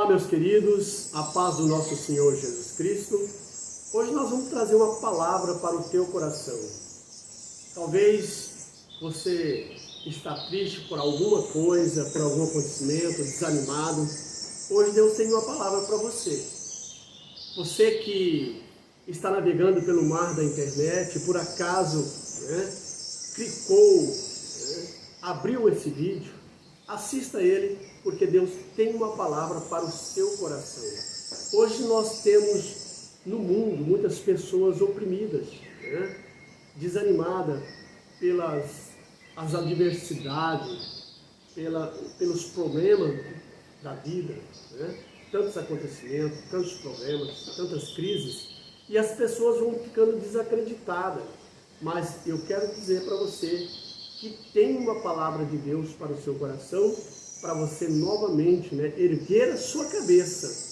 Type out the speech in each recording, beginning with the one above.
Olá, meus queridos, a paz do nosso Senhor Jesus Cristo. Hoje nós vamos trazer uma palavra para o teu coração. Talvez você está triste por alguma coisa, por algum acontecimento, desanimado. Hoje Deus tem uma palavra para você. Você que está navegando pelo mar da internet, por acaso clicou, abriu esse vídeo, assista ele, porque Deus tem uma palavra para o seu coração. Hoje nós temos no mundo muitas pessoas oprimidas, desanimadas pelas adversidades, pelos problemas da vida, tantos acontecimentos, tantos problemas, tantas crises, e as pessoas vão ficando desacreditadas. Mas eu quero dizer para você que tem uma palavra de Deus para o seu coração, para você novamente erguer a sua cabeça,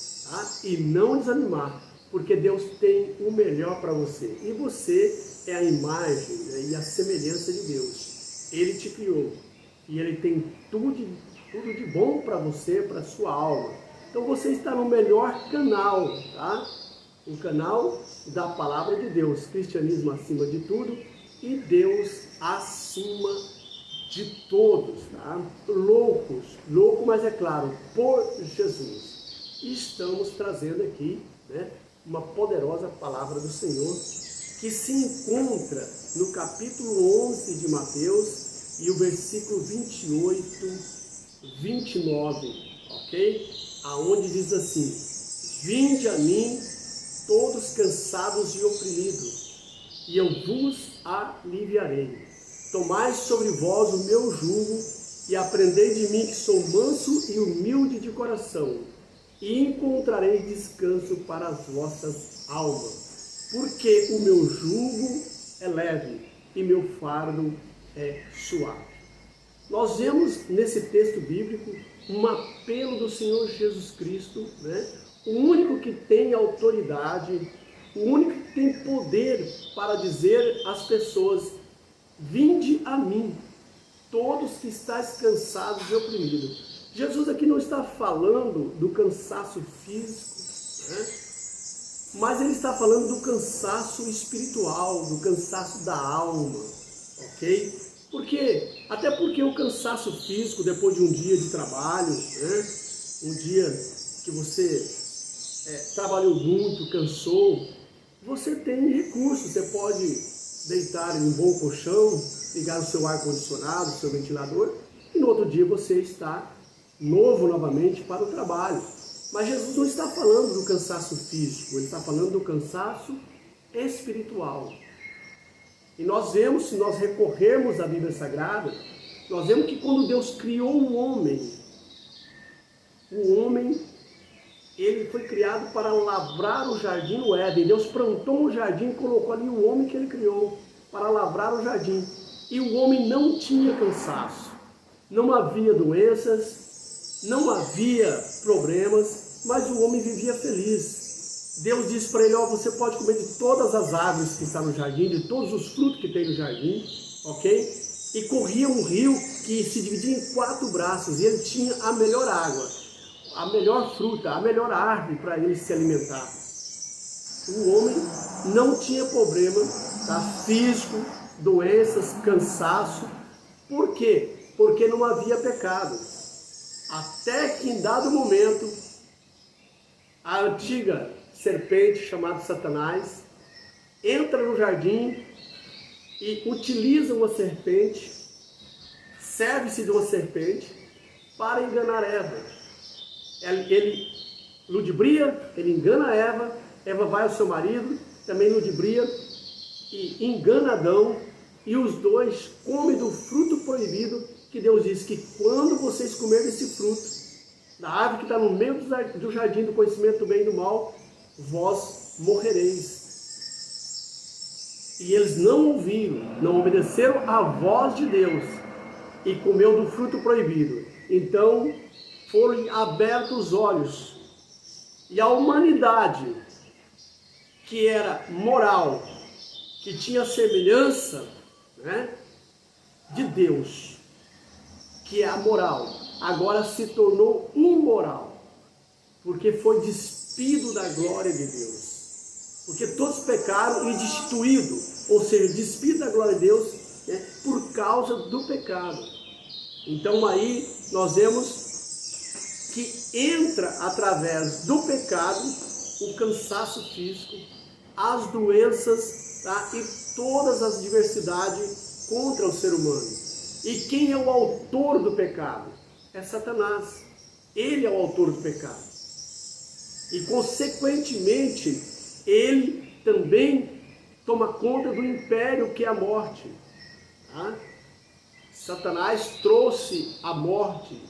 e não desanimar, porque Deus tem o melhor para você. E você é a imagem e a semelhança de Deus. Ele te criou e Ele tem tudo de bom para você, para a sua alma. Então você está no melhor canal, o canal da palavra de Deus, cristianismo acima de tudo e Deus acima de todos, louco, mas é claro, por Jesus. E estamos trazendo aqui uma poderosa palavra do Senhor, que se encontra no capítulo 11 de Mateus e o versículo 28, 29, ok? Aonde diz assim: vinde a mim todos cansados e oprimidos, e eu vos aliviarei. Tomai sobre vós o meu jugo e aprendei de mim, que sou manso e humilde de coração, e encontrareis descanso para as vossas almas, porque o meu jugo é leve e meu fardo é suave. Nós vemos nesse texto bíblico um apelo do Senhor Jesus Cristo, o único que tem autoridade, o único que tem poder para dizer às pessoas: vinde a mim, todos que estáis cansados e oprimidos. Jesus aqui não está falando do cansaço físico, mas ele está falando do cansaço espiritual, do cansaço da alma, ok? Até porque o cansaço físico, depois de um dia de trabalho, um dia que você trabalhou muito, cansou, você tem recursos, você pode deitar em um bom colchão, ligar o seu ar-condicionado, o seu ventilador, e no outro dia você está novo novamente para o trabalho. Mas Jesus não está falando do cansaço físico, ele está falando do cansaço espiritual. E nós vemos, se nós recorrermos à Bíblia Sagrada, nós vemos que quando Deus criou o homem, ele foi criado para lavrar o jardim no Éden. Deus plantou um jardim e colocou ali o homem que ele criou para lavrar o jardim. E o homem não tinha cansaço, não havia doenças, não havia problemas, mas o homem vivia feliz. Deus disse para ele: você pode comer de todas as árvores que estão no jardim, de todos os frutos que tem no jardim, ok? E corria um rio que se dividia em 4 braços, e ele tinha a melhor água, a melhor fruta, a melhor árvore para ele se alimentar. O homem não tinha problema físico, doenças, cansaço. Por quê? Porque não havia pecado. Até que em dado momento, a antiga serpente chamada Satanás entra no jardim e utiliza uma serpente, serve-se de uma serpente para enganar Eva. Ele ludibria, ele engana Eva, Eva vai ao seu marido, também ludibria e engana Adão, e os dois comem do fruto proibido, que Deus diz que quando vocês comerem esse fruto, da árvore que está no meio do jardim do conhecimento do bem e do mal, vós morrereis. E eles não ouviram, não obedeceram à voz de Deus, e comeu do fruto proibido. Então foram abertos os olhos, e a humanidade, que era moral, que tinha semelhança de Deus, que é a moral, agora se tornou imoral. porque foi despido da glória de Deus. Porque todos pecaram e destituído, ou seja, despido da glória de Deus, né, por causa do pecado. Então aí nós vemos que entra através do pecado o cansaço físico, as doenças, tá, e todas as adversidades contra o ser humano. E quem é o autor do pecado? É Satanás. Ele é o autor do pecado. E consequentemente, ele também toma conta do império que é a morte. Tá? Satanás trouxe a morte,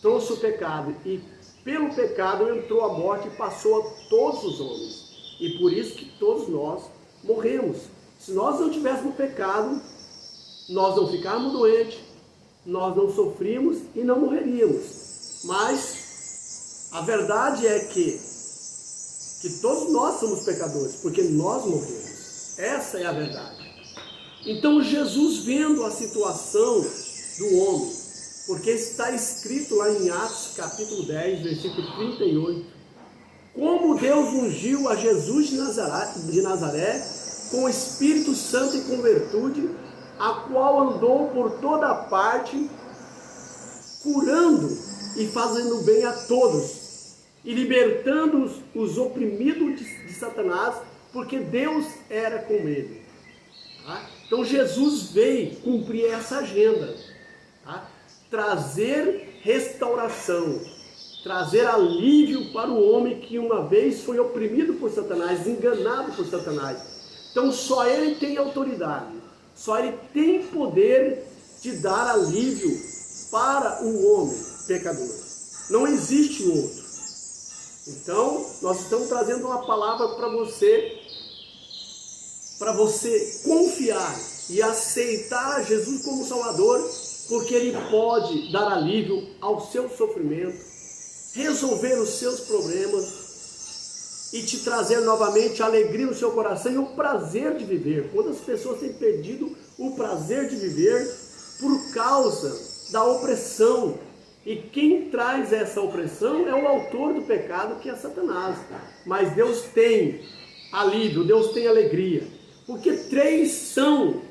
trouxe o pecado, e pelo pecado entrou a morte e passou a todos os homens. E por isso que todos nós morremos. Se nós não tivéssemos pecado, nós não ficáramos doentes, nós não sofríamos e não morreríamos. Mas a verdade é que todos nós somos pecadores, porque nós morremos. Essa é a verdade. Então Jesus, vendo a situação do homem, porque está escrito lá em Atos capítulo 10, versículo 38, como Deus ungiu a Jesus de Nazaré com o Espírito Santo e com virtude, a qual andou por toda parte, curando e fazendo bem a todos, e libertando os oprimidos de Satanás, porque Deus era com ele. Tá? Então Jesus veio cumprir essa agenda, tá? Trazer restauração, trazer alívio para o homem que uma vez foi oprimido por Satanás, enganado por Satanás. Então só ele tem autoridade, só ele tem poder de dar alívio para o homem pecador. Não existe outro. Então nós estamos trazendo uma palavra para você confiar e aceitar Jesus como Salvador, porque Ele pode dar alívio ao seu sofrimento, resolver os seus problemas e te trazer novamente a alegria no seu coração e o prazer de viver. Quantas pessoas têm perdido o prazer de viver por causa da opressão? E quem traz essa opressão é o autor do pecado, que é Satanás. Mas Deus tem alívio, Deus tem alegria. Porque são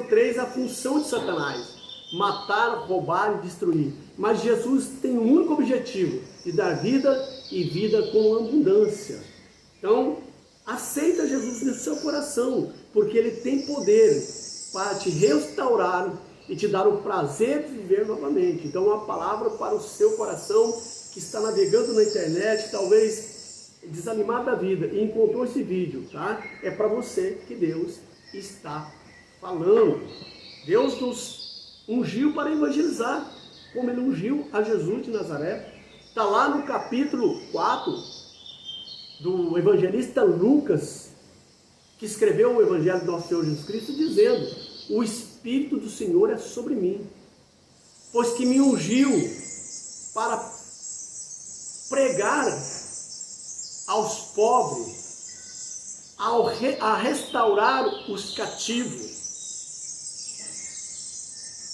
três a função de Satanás: matar, roubar e destruir. Mas Jesus tem um único objetivo: de dar vida e vida com abundância. Então, aceita Jesus no seu coração, porque Ele tem poder para te restaurar e te dar o prazer de viver novamente. Então, uma palavra para o seu coração que está navegando na internet, talvez desanimado da vida, e encontrou esse vídeo, tá? É para você que Deus está falando. Deus nos ungiu para evangelizar, como Ele ungiu a Jesus de Nazaré. Está lá no capítulo 4 do evangelista Lucas, que escreveu o evangelho do nosso Senhor Jesus Cristo, dizendo: o Espírito do Senhor é sobre mim, pois que me ungiu para pregar aos pobres, a restaurar os cativos,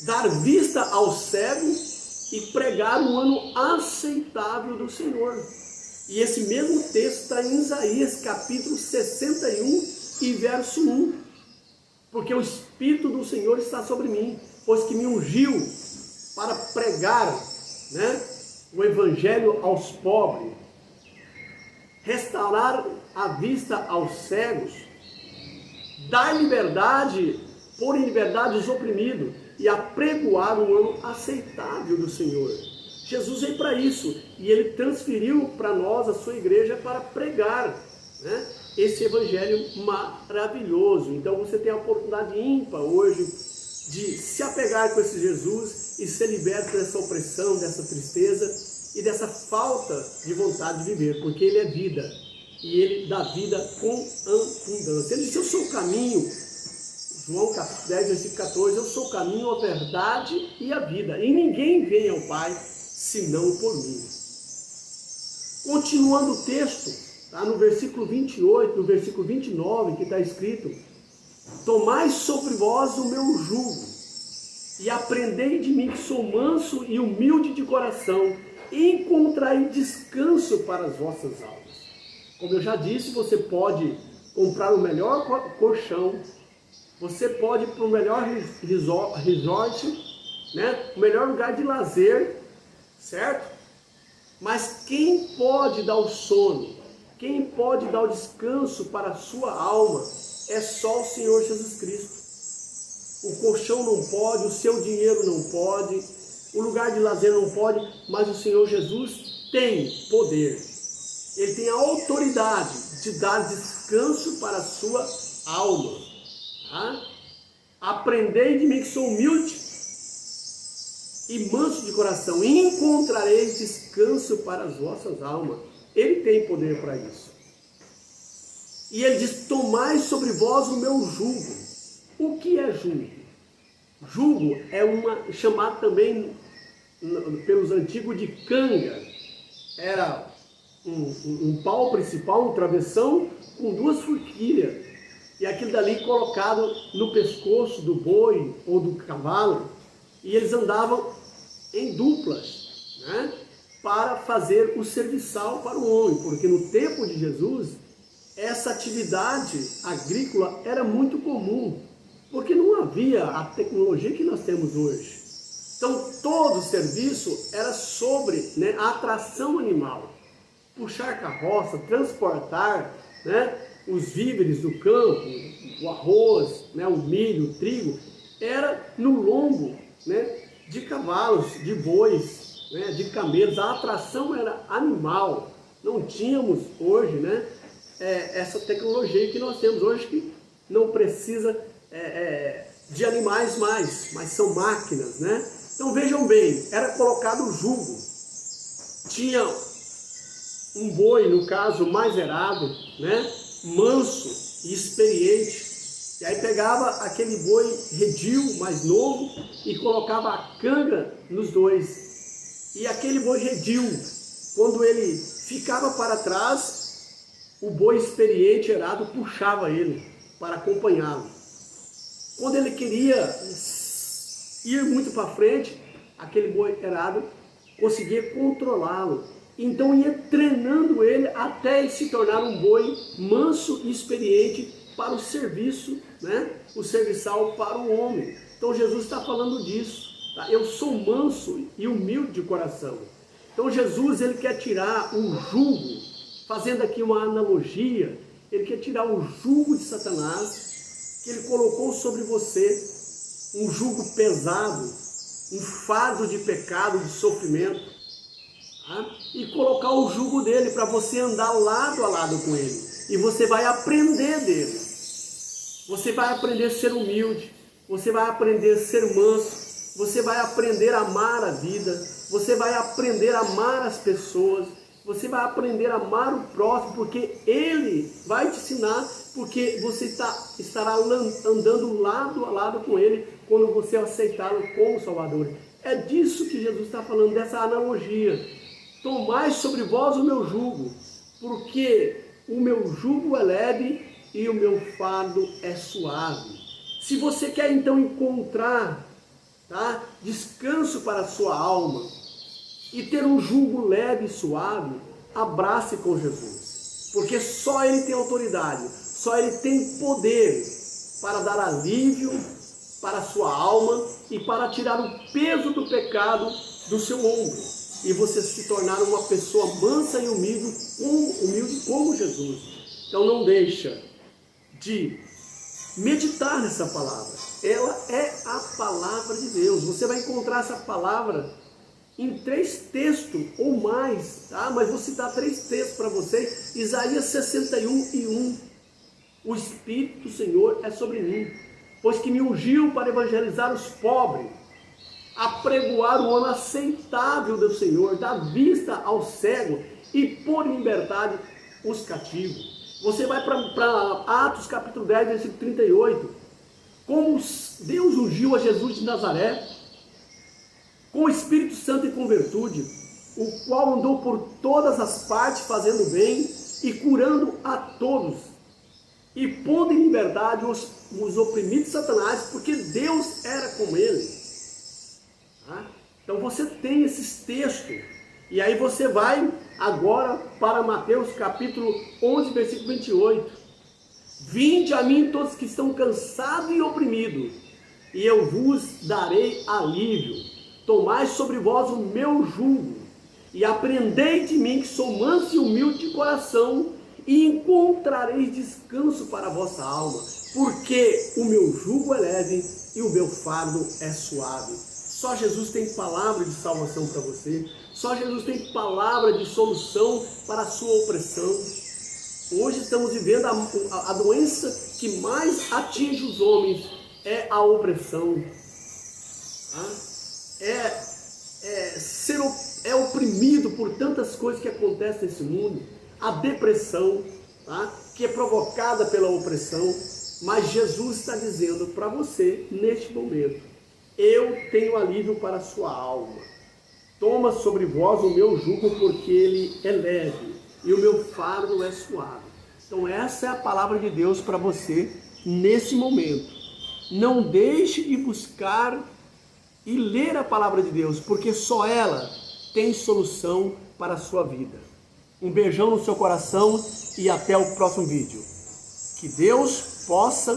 dar vista aos cegos e pregar o ano aceitável do Senhor. E esse mesmo texto está em Isaías capítulo 61 e verso 1. Porque o Espírito do Senhor está sobre mim, pois que me ungiu para pregar, o Evangelho aos pobres, restaurar a vista aos cegos, dar liberdade, pôr em liberdade os oprimidos e apregoar o ano aceitável do Senhor. Jesus veio para isso e Ele transferiu para nós, a sua igreja, para pregar, esse evangelho maravilhoso. Então você tem a oportunidade ímpar hoje de se apegar com esse Jesus e ser liberto dessa opressão, dessa tristeza e dessa falta de vontade de viver, porque Ele é vida e Ele dá vida com abundância. Ele disse: eu sou o caminho. João 10, versículo 14, eu sou o caminho, a verdade e a vida, e ninguém vem ao Pai senão por mim. Continuando o texto, tá, no versículo 28, no versículo 29, que está escrito: tomai sobre vós o meu jugo, e aprendei de mim, que sou manso e humilde de coração, encontrarei descanso para as vossas almas. Como eu já disse, você pode comprar o melhor colchão, você pode ir para o melhor resort, né? O melhor lugar de lazer, certo? Mas quem pode dar o sono, quem pode dar o descanso para a sua alma, é só o Senhor Jesus Cristo. O colchão não pode, o seu dinheiro não pode, o lugar de lazer não pode, mas o Senhor Jesus tem poder. Ele tem a autoridade de dar descanso para a sua alma. Tá? Aprendei de mim que sou humilde e manso de coração, e encontrarei descanso para as vossas almas. Ele tem poder para isso. E ele diz, tomai sobre vós o meu jugo. O que é jugo? Jugo é chamado também pelos antigos de canga. Era um pau principal, um travessão, com duas forquilhas. E aquilo dali colocado no pescoço do boi ou do cavalo. E eles andavam em duplas, né, para fazer o serviçal para o homem. Porque no tempo de Jesus, essa atividade agrícola era muito comum. Porque não havia a tecnologia que nós temos hoje. Então todo o serviço era sobre, né, a atração animal. Puxar carroça, transportar, né, os víveres do campo, o arroz, né, o milho, o trigo, era no lombo, né, de cavalos, de bois, né, de camelos. A atração era animal. Não tínhamos hoje, né, essa tecnologia que nós temos hoje, que não precisa de animais mais, mas são máquinas, né? Então vejam bem, era colocado o jugo. Tinha um boi, no caso, mais erado, né, manso e experiente. E aí pegava aquele boi redil, mais novo, e colocava a canga nos dois. E aquele boi redil, quando ele ficava para trás, o boi experiente, erado, puxava ele para acompanhá-lo. Quando ele queria ir muito para frente, aquele boi erado conseguia controlá-lo. Então ia treinando ele até ele se tornar um boi manso e experiente para o serviço, né? O serviçal para o homem. Então Jesus está falando disso. Tá? Eu sou manso e humilde de coração. Então Jesus, ele quer tirar o jugo, fazendo aqui uma analogia, ele quer tirar o jugo de Satanás, que ele colocou sobre você, um jugo pesado, um fardo de pecado, de sofrimento, tá? E colocar o jugo dele para você andar lado a lado com ele. E você vai aprender dele. Você vai aprender a ser humilde, você vai aprender a ser manso, você vai aprender a amar a vida, você vai aprender a amar as pessoas, você vai aprender a amar o próximo, porque ele vai te ensinar, porque você estará andando lado a lado com ele quando você aceitá-lo como Salvador. É disso que Jesus está falando, dessa analogia. Tomai sobre vós o meu jugo, porque o meu jugo é leve e o meu fardo é suave. Se você quer então encontrar, tá, descanso para a sua alma e ter um jugo leve e suave, abrace com Jesus. Porque só Ele tem autoridade, só Ele tem poder para dar alívio para a sua alma e para tirar o peso do pecado do seu ombro. E você se tornar uma pessoa mansa e humilde como Jesus. Então não deixa de meditar nessa palavra. Ela é a palavra de Deus. Você vai encontrar essa palavra em 3 textos ou mais, tá? Mas vou citar 3 textos para vocês. Isaías 61:1. O Espírito do Senhor é sobre mim, pois que me ungiu para evangelizar os pobres, apregoar o ano aceitável do Senhor, dar vista ao cego e pôr em liberdade os cativos. Você vai para Atos capítulo 10, versículo 38. Como Deus ungiu a Jesus de Nazaré, com o Espírito Santo e com virtude, o qual andou por todas as partes fazendo bem e curando a todos, e pondo em liberdade os oprimidos de Satanás, porque Deus era com ele. Tá? Então você tem esses textos E aí você vai agora para Mateus capítulo 11, versículo 28. Vinde a mim todos que estão cansados e oprimidos, e eu vos darei alívio. Tomai sobre vós o meu jugo, e aprendei de mim, que sou manso e humilde de coração, e encontrareis descanso para a vossa alma, porque o meu jugo é leve e o meu fardo é suave. Só Jesus tem palavra de salvação para você, só Jesus tem palavra de solução para a sua opressão. Hoje estamos vivendo a doença que mais atinge os homens, é a opressão. É oprimido por tantas coisas que acontecem nesse mundo. A depressão, que é provocada pela opressão. Mas Jesus está dizendo para você, neste momento, eu tenho alívio para a sua alma. Toma sobre vós o meu jugo, porque ele é leve e o meu fardo é suave. Então essa é a palavra de Deus para você nesse momento. Não deixe de buscar e ler a palavra de Deus, porque só ela tem solução para a sua vida. Um beijão no seu coração e até o próximo vídeo. Que Deus possa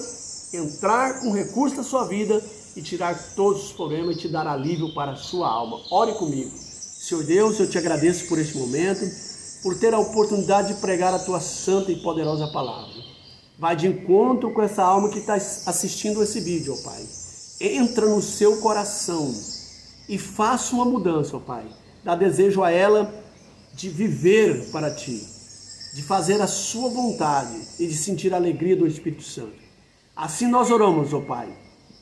entrar com recurso na sua vida e tirar todos os problemas e te dar alívio para a sua alma. Ore comigo. Senhor Deus, eu te agradeço por este momento, por ter a oportunidade de pregar a tua santa e poderosa palavra. Vai de encontro com essa alma que está assistindo esse vídeo, ó Pai. Entra no seu coração e faça uma mudança, ó Pai. Dá desejo a ela de viver para ti, de fazer a sua vontade e de sentir a alegria do Espírito Santo. Assim nós oramos, ó Pai.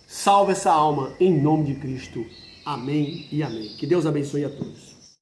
Salve essa alma em nome de Cristo. Amém e amém. Que Deus abençoe a todos.